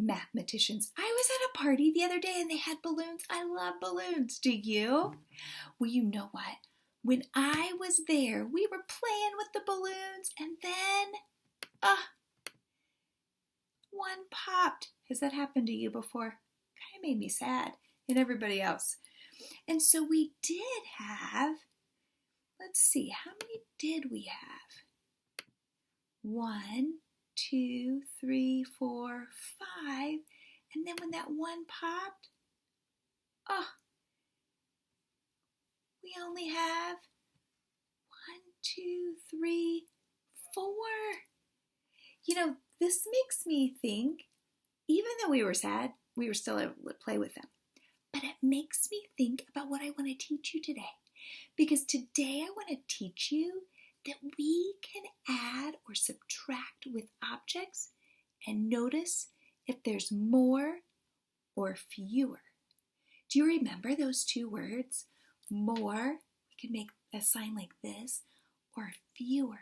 mathematicians. I was at a party the other day and they had balloons. I love balloons. Do you? Well, you know what? When I was there, we were playing with the balloons and then, one popped. Has that happened to you before? Kind of made me sad, and everybody else. And so we did have, let's see, how many did we have? 1, 2, 3, 4, 5. And then when that one popped, we only have 1, 2, 3, 4. You know, this makes me think, even though we were sad, we were still able to play with them. But it makes me think about what I want to teach you today. Because today I want to teach you that we can add or subtract with objects and notice if there's more or fewer. Do you remember those two words? More, we can make a sign like this, or fewer.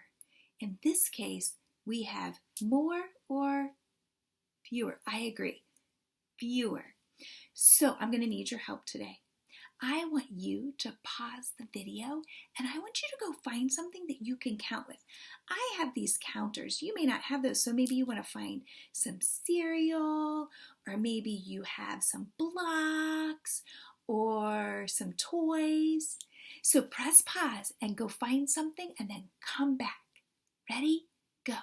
In this case, we have more or fewer. I agree, fewer. So I'm going to need your help today. I want you to pause the video and I want you to go find something that you can count with. I have these counters. You may not have those, so maybe you want to find some cereal, or maybe you have some blocks or some toys. So press pause and go find something and then come back. Ready? Go.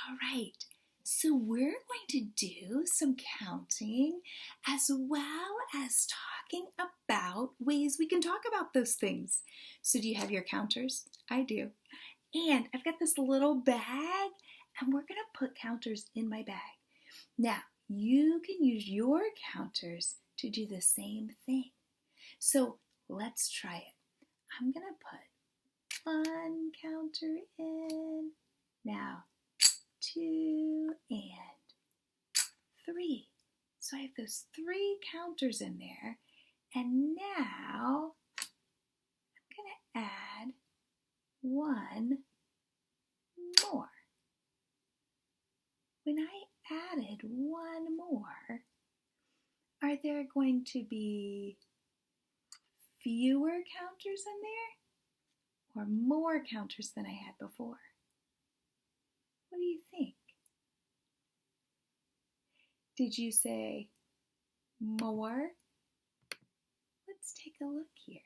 All right, so we're going to do some counting as well as talking about ways we can talk about those things. So do you have your counters? I do. And I've got this little bag and we're going to put counters in my bag. Now, you can use your counters to do the same thing. So let's try it. I'm going to put one counter in. Now, 2 and 3. So I have those 3 counters in there. And now I'm going to add 1 more. When I added 1 more, are there going to be fewer counters in there or more counters than I had before? What do you think? Did you say more? Let's take a look here.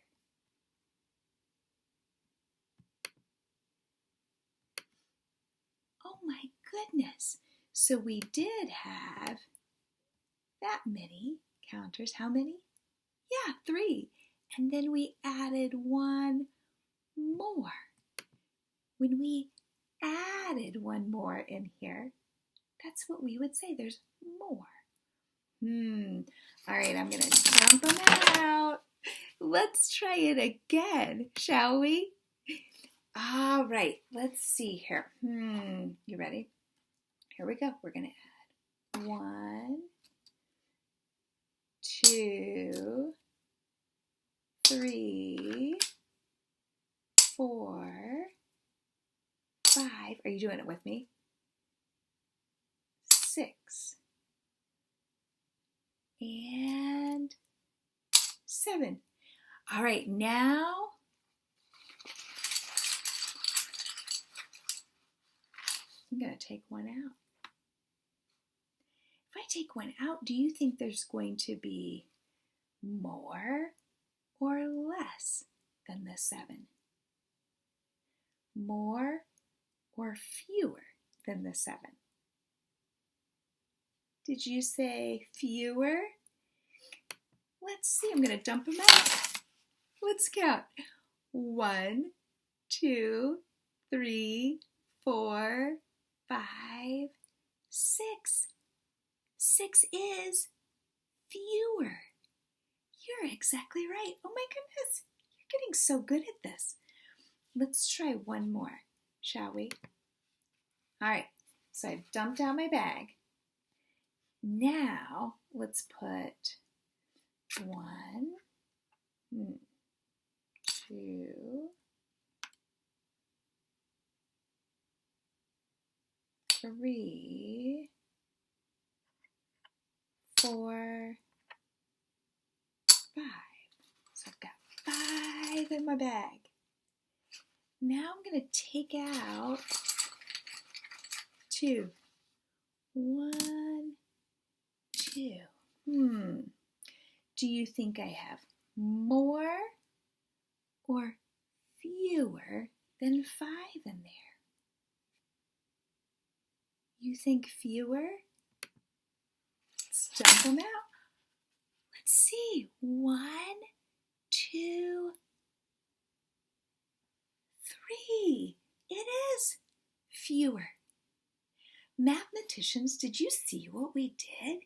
Oh my goodness. So we did have that many counters. How many? Yeah, 3. And then we added 1 more. When we added 1 more in here, that's what we would say. There's more. All right, I'm going to dump them out. Let's try it again, shall we? All right, let's see here. You ready? Here we go. We're going to add 1, 2, 3, 4, 5. Are you doing it with me? 6 and 7. All right, now I'm going to take 1 out. If I take 1 out, do you think there's going to be more or less than the 7? More or fewer than the 7? Did you say fewer? Let's see, I'm going to dump them out. Let's count. 1, 2, 3, 4, 5, 6. 6 is fewer. You're exactly right. Oh my goodness, you're getting so good at this. Let's try 1 more, shall we? All right, so I've dumped out my bag. Now let's put 1, 2, 3, 4, 5. So I've got 5 in my bag. Now I'm going to take out 2. 1, 2. Do you think I have more or fewer than 5 in there? You think fewer? Let's dump them out. Let's see. 1, 2, 3. It is fewer. Mathematicians, did you see what we did?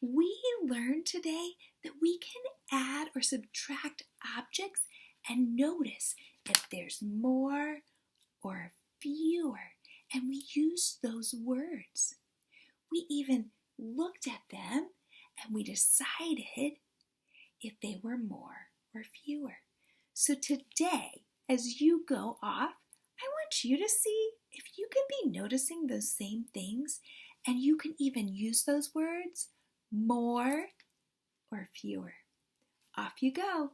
We learned today that we can add or subtract objects and notice if there's more or fewer, and we used those words. We even looked at them and we decided if they were more or fewer. So today, as you go off, I want you to see if you can be noticing those same things, and you can even use those words, more or fewer. Off you go.